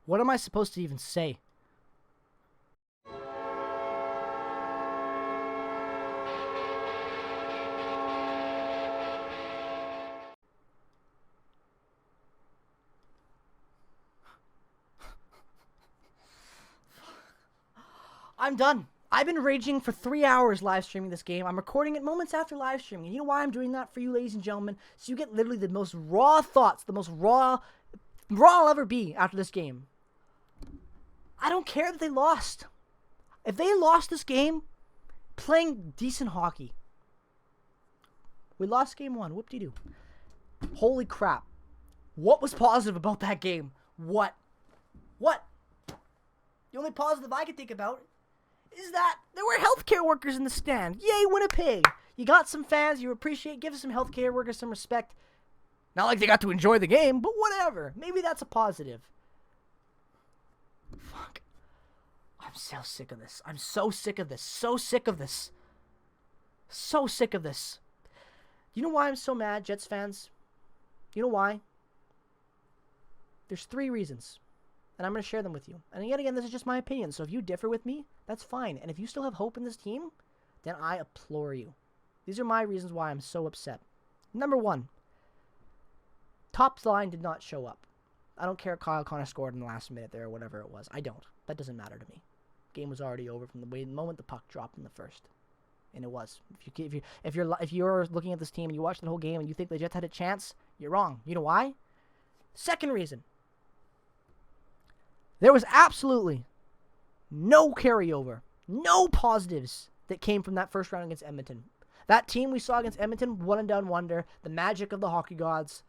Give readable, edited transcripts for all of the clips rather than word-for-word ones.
What am I supposed to even say? I'm done. I've been raging for 3 hours live streaming this game. I'm recording it moments after live streaming. And you know why I'm doing that for you, ladies and gentlemen? So you get literally the most raw thoughts, the most raw I'll ever be after this game. I don't care that they lost. If they lost this game, playing decent hockey. We lost game 1. Whoop-de-doo. Holy crap. What was positive about that game? What? The only positive I can think about is that there were healthcare workers in the stand. Yay, Winnipeg. You got some fans. You appreciate. Give some healthcare workers some respect. Not like they got to enjoy the game, but whatever. Maybe that's a positive. Fuck. I'm so sick of this. I'm so sick of this. So sick of this. So sick of this. You know why I'm so mad, Jets fans? You know why? There's 3 reasons. And I'm going to share them with you. And yet again, this is just my opinion. So if you differ with me, that's fine. And if you still have hope in this team, then I implore you. These are my reasons why I'm so upset. Number 1. Top line did not show up. I don't care if Kyle Connor scored in the last minute there or whatever it was. I don't. That doesn't matter to me. Game was already over from the moment the puck dropped in the first. And it was. If you're looking at this team and you watch the whole game and you think the Jets had a chance, you're wrong. You know why? Second reason. There was absolutely no carryover, no positives that came from that first round against Edmonton. That team we saw against Edmonton, one and done wonder, the magic of the hockey gods.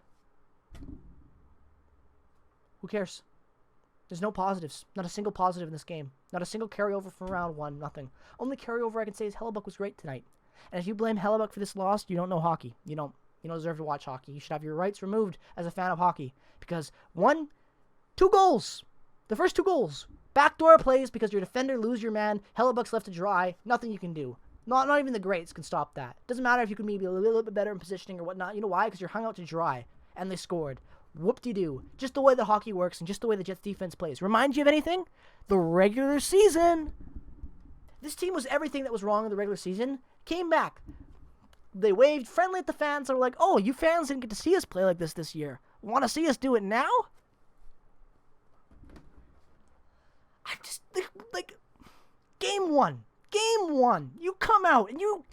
Who cares? There's no positives. Not a single positive in this game. Not a single carryover from round 1. Nothing. Only carryover I can say is Hellebuck was great tonight. And if you blame Hellebuck for this loss, you don't know hockey. You don't deserve to watch hockey. You should have your rights removed as a fan of hockey. Because 2 goals. The first 2 goals. Backdoor plays because your defender lose your man. Hellebuck's left to dry. Nothing you can do. Not even the greats can stop that. Doesn't matter if you can maybe a little bit better in positioning or whatnot. You know why? Because you're hung out to dry. And they scored. Whoop-de-doo. Just the way the hockey works and just the way the Jets defense plays. Remind you of anything? The regular season. This team was everything that was wrong in the regular season. Came back. They waved friendly at the fans. They were like, oh, you fans didn't get to see us play like this year. Want to see us do it now? I just, like, game one, you come out and you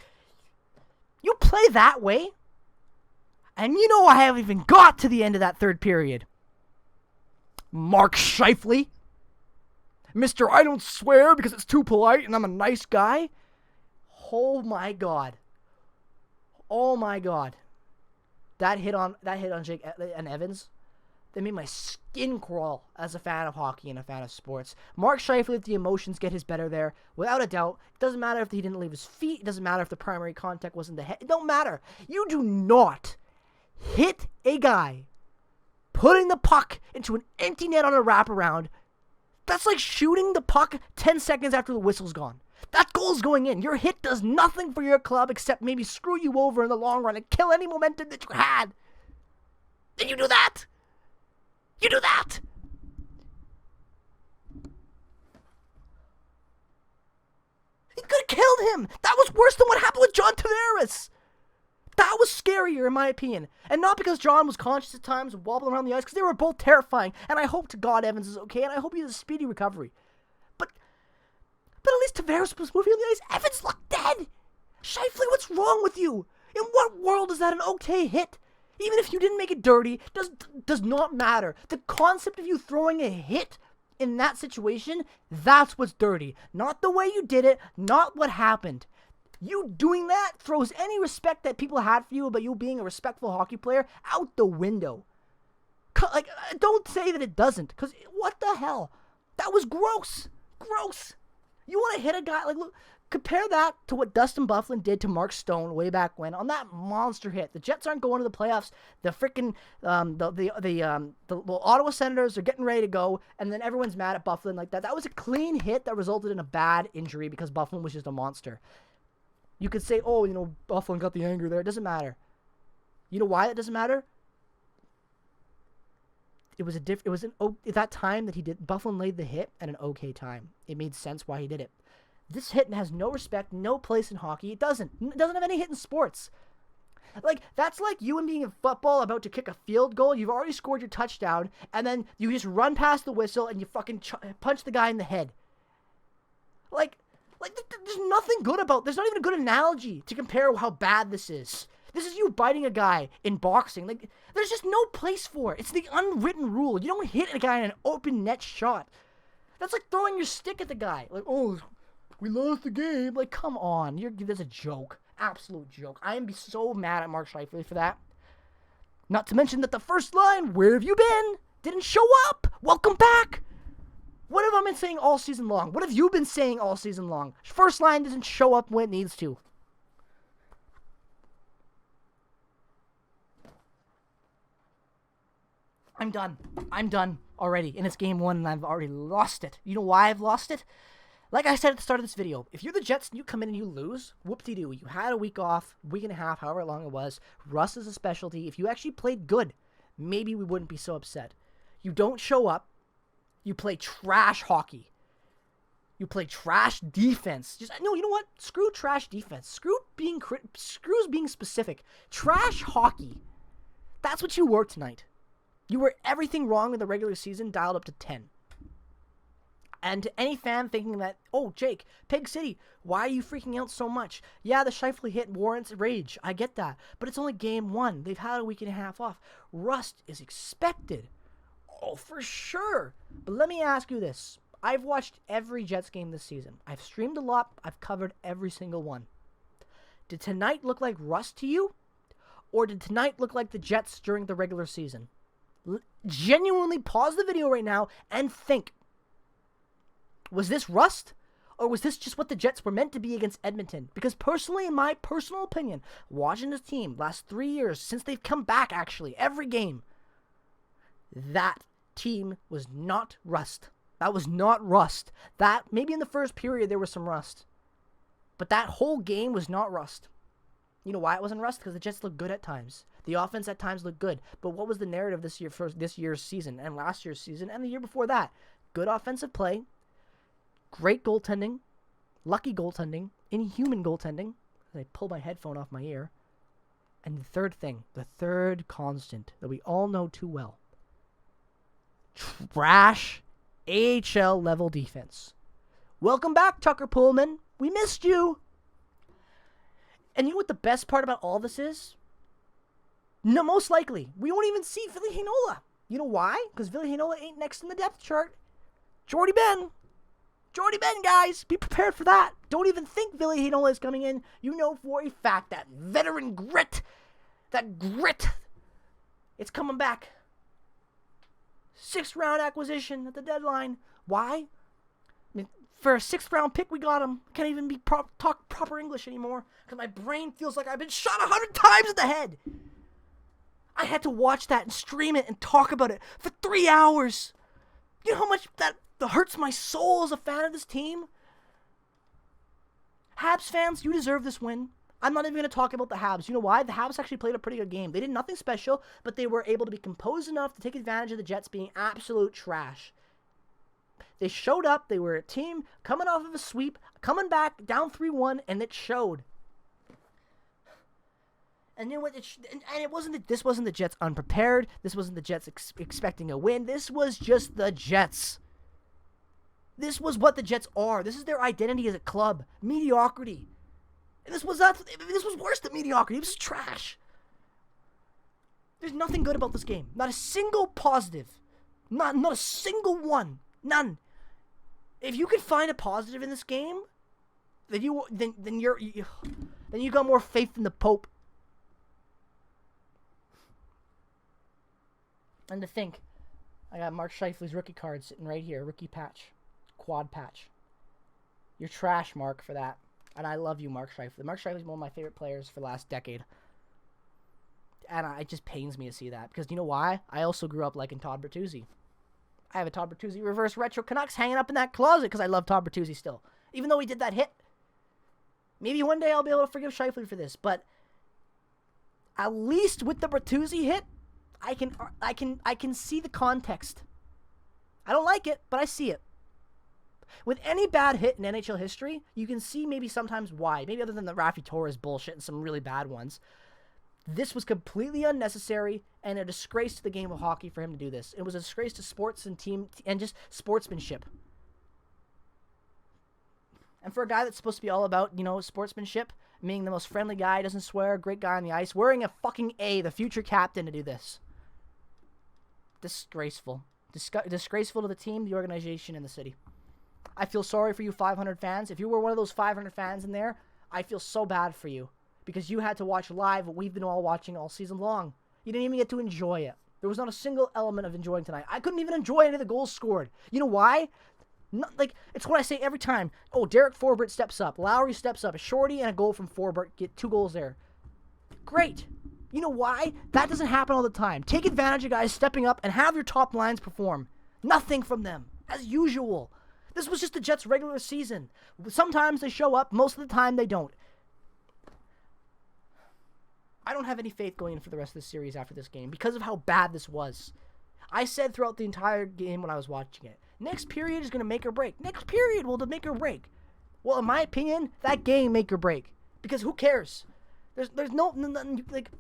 play that way, and I haven't even got to the end of that third period. Mark Scheifele, Mr. I don't swear because it's too polite and I'm a nice guy. Oh my God. That hit on Jake and Evans. They made my skin crawl as a fan of hockey and a fan of sports. Mark Scheifele, let the emotions get his better there. Without a doubt. It doesn't matter if he didn't leave his feet. It doesn't matter if the primary contact wasn't the head. It don't matter. You do not hit a guy putting the puck into an empty net on a wraparound. That's like shooting the puck 10 seconds after the whistle's gone. That goal's going in. Your hit does nothing for your club except maybe screw you over in the long run and kill any momentum that you had. Then you do that. You do that! He could have killed him! That was worse than what happened with John Tavares! That was scarier, in my opinion. And not because John was conscious at times and wobbling around the ice, because they were both terrifying. And I hope to God Evans is okay, and I hope he has a speedy recovery. But at least Tavares was moving on the ice. Evans looked dead! Scheifele, what's wrong with you? In what world is that an okay hit? Even if you didn't make it dirty, does not matter. The concept of you throwing a hit in that situation, that's what's dirty. Not the way you did it, not what happened. You doing that throws any respect that people had for you about you being a respectful hockey player out the window. Like, don't say that it doesn't, because what the hell? That was gross. Gross. You want to hit a guy, like, look, compare that to what Dustin Byfuglien did to Mark Stone way back when on that monster hit. The Jets aren't going to the playoffs. The freaking the Ottawa Senators are getting ready to go, and then everyone's mad at Byfuglien like that. That was a clean hit that resulted in a bad injury because Byfuglien was just a monster. You could say, oh, Byfuglien got the anger there. It doesn't matter. You know why it doesn't matter? that time that he did, Bufflin laid the hit at an okay time. It made sense why he did it. This hit has no respect, no place in hockey. It doesn't have any hit in sports. Like, that's like you and being in football about to kick a field goal. You've already scored your touchdown, and then you just run past the whistle and you fucking punch the guy in the head. Like there's nothing good about. There's not even a good analogy to compare how bad this is. This is you biting a guy in boxing. Like, there's just no place for it. It's the unwritten rule. You don't hit a guy in an open net shot. That's like throwing your stick at the guy. Like, oh, we lost the game. Like, come on. That's a joke. Absolute joke. I am so mad at Mark Scheifele for that. Not to mention that the first line, "Where have you been?" didn't show up. Welcome back. What have I been saying all season long? What have you been saying all season long? First line doesn't show up when it needs to. I'm done already. And it's game 1 and I've already lost it. You know why I've lost it? Like I said at the start of this video, if you're the Jets and you come in and you lose, whoop-de-doo. You had a week off, week and a half, however long it was. Rust is a specialty. If you actually played good, maybe we wouldn't be so upset. You don't show up. You play trash hockey. You play trash defense. No, you know what? Screw trash defense. Screw being specific. Trash hockey. That's what you were tonight. You were everything wrong in the regular season dialed up to 10. And to any fan thinking that, oh, Jake, Pig City, why are you freaking out so much? Yeah, the Scheifele hit warrants rage. I get that. But it's only game 1. They've had a week and a half off. Rust is expected. Oh, for sure. But let me ask you this. I've watched every Jets game this season. I've streamed a lot. I've covered every single one. Did tonight look like rust to you? Or did tonight look like the Jets during the regular season? Genuinely pause the video right now and think. Was this rust? Or was this just what the Jets were meant to be against Edmonton? Because personally, in my personal opinion, watching this team last 3 years, since they've come back actually, every game, that team was not rust. That was not rust. That, maybe in the first period there was some rust. But that whole game was not rust. You know why it wasn't rust? Because the Jets look good at times. The offense at times looked good. But what was the narrative this year for this year's season and last year's season and the year before that? Good offensive play, great goaltending, lucky goaltending, inhuman goaltending. I pull my headphone off my ear. And the third thing, the third constant that we all know too well. Trash AHL level defense. Welcome back, Tucker Pullman. We missed you. And you know what the best part about all this is? No, most likely, we won't even see Ville Heinola. You know why? Because Ville Heinola ain't next in the depth chart. Jordy Ben, guys. Be prepared for that. Don't even think Ville Heinola is coming in. You know for a fact that veteran grit, it's coming back. 6th round acquisition at the deadline. Why? I mean, for a 6th round pick, we got him. Can't even talk proper English anymore because my brain feels like I've been shot 100 times in the head. I had to watch that and stream it and talk about it for 3 hours. You know how much that hurts my soul as a fan of this team? Habs fans, you deserve this win. I'm not even going to talk about the Habs. You know why? The Habs actually played a pretty good game. They did nothing special, but they were able to be composed enough to take advantage of the Jets being absolute trash. They showed up. They were a team coming off of a sweep, coming back down 3-1, and it showed. And you know what? This wasn't the Jets unprepared. This wasn't the Jets expecting a win. This was just the Jets. This was what the Jets are. This is their identity as a club. Mediocrity. And this was worse than mediocrity. It was trash. There's nothing good about this game. Not a single positive. Not a single one. None. If you could find a positive in this game, then you got more faith than the Pope. And to think, I got Mark Scheifele's rookie card sitting right here. Rookie patch. Quad patch. You're trash, Mark, for that. And I love you, Mark Scheifele. Mark Scheifele is one of my favorite players for the last decade. And it just pains me to see that. Because you know why? I also grew up liking Todd Bertuzzi. I have a Todd Bertuzzi reverse retro Canucks hanging up in that closet because I love Todd Bertuzzi still. Even though he did that hit. Maybe one day I'll be able to forgive Scheifele for this. But at least with the Bertuzzi hit, I can see the context. I don't like it, but I see it. With any bad hit in NHL history, you can see maybe sometimes why. Maybe other than the Rafi Torres bullshit and some really bad ones. This was completely unnecessary and a disgrace to the game of hockey for him to do this. It was a disgrace to sports and team and just sportsmanship. And for a guy that's supposed to be all about, sportsmanship, being the most friendly guy, doesn't swear, great guy on the ice, wearing a fucking A, the future captain, to do this. Disgraceful. Disgraceful to the team, the organization, and the city. I feel sorry for you 500 fans. If you were one of those 500 fans in there, I feel so bad for you. Because you had to watch live what we've been all watching all season long. You didn't even get to enjoy it. There was not a single element of enjoying tonight. I couldn't even enjoy any of the goals scored. You know why? It's what I say every time. Oh, Derek Forbert steps up. Lowry steps up. A shorty and a goal from Forbert. Get 2 goals there. Great. You know why? That doesn't happen all the time. Take advantage of guys stepping up and have your top lines perform. Nothing from them. As usual. This was just the Jets' regular season. Sometimes they show up. Most of the time they don't. I don't have any faith going in for the rest of the series after this game because of how bad this was. I said throughout the entire game when I was watching it, next period is going to make or break. Next period will make or break. Well, in my opinion, that game make or break. Because who cares? There's no like,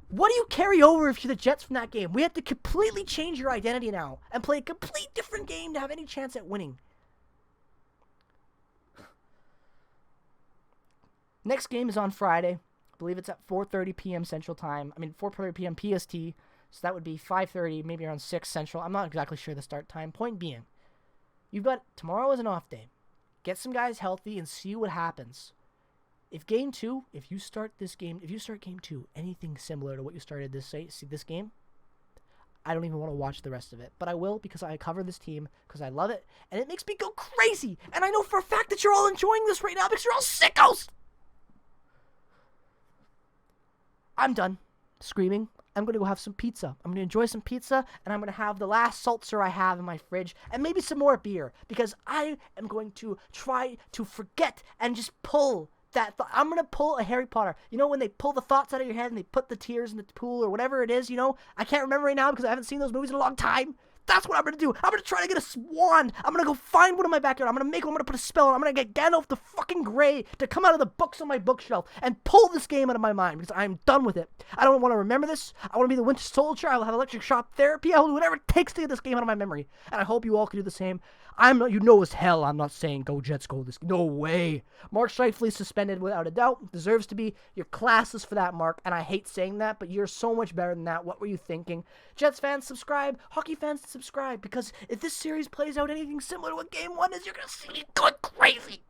what do you carry over if you're the Jets from that game? We have to completely change your identity now and play a complete different game to have any chance at winning. Next game is on Friday. I believe it's at 4:30 p.m. Central Time. 4:30 p.m. PST. So that would be 5:30, maybe around 6 Central. I'm not exactly sure the start time. Point being, tomorrow is an off day. Get some guys healthy and see what happens. If you start game 2, anything similar to what you started this game, I don't even want to watch the rest of it. But I will because I cover this team, because I love it, and it makes me go crazy. And I know for a fact that you're all enjoying this right now because you're all sickos. I'm done screaming. I'm going to go have some pizza. I'm going to enjoy some pizza, and I'm going to have the last seltzer I have in my fridge, and maybe some more beer, because I am going to try to forget and just pull that thought. I'm going to pull a Harry Potter. You know when they pull the thoughts out of your head and they put the tears in the pool or whatever it is, I can't remember right now because I haven't seen those movies in a long time. That's what I'm going to do. I'm going to try to get a wand. I'm going to go find one in my backyard. I'm going to put a spell on. I'm going to get Gandalf the fucking Grey to come out of the books on my bookshelf and pull this game out of my mind because I'm done with it. I don't want to remember this. I want to be the Winter Soldier. I will have electric shock therapy. I will do whatever it takes to get this game out of my memory. And I hope you all can do the same. As hell, I'm not saying go Jets, go this. No way. Mark Scheifele suspended without a doubt. Deserves to be. You're classless for that, Mark. And I hate saying that, but you're so much better than that. What were you thinking? Jets fans, subscribe. Hockey fans, subscribe. Because if this series plays out anything similar to what Game 1 is, you're going to see me going crazy.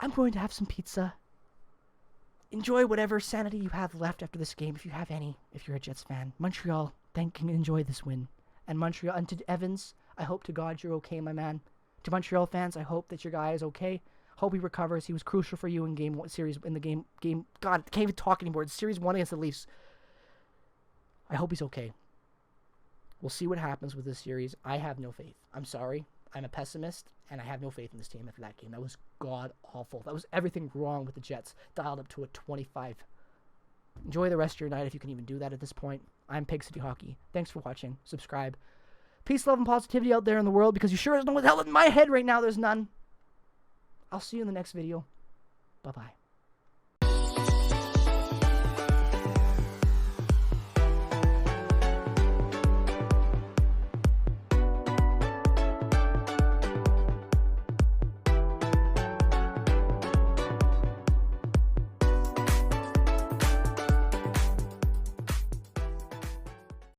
I'm going to have some pizza. Enjoy whatever sanity you have left after this game, if you have any, if you're a Jets fan. Montreal, enjoy this win. And Montreal, and to Evans, I hope to God you're okay, my man. To Montreal fans, I hope that your guy is okay. Hope he recovers. He was crucial for you in God, I can't even talk anymore. It's Series 1 against the Leafs. I hope he's okay. We'll see what happens with this series. I have no faith. I'm sorry. I'm a pessimist, and I have no faith in this team after that game. That was god-awful. That was everything wrong with the Jets, dialed up to a 25. Enjoy the rest of your night if you can even do that at this point. I'm Pig City Hockey. Thanks for watching. Subscribe. Peace, love, and positivity out there in the world, because you sure as know what the hell in my head right now there's none. I'll see you in the next video. Bye-bye.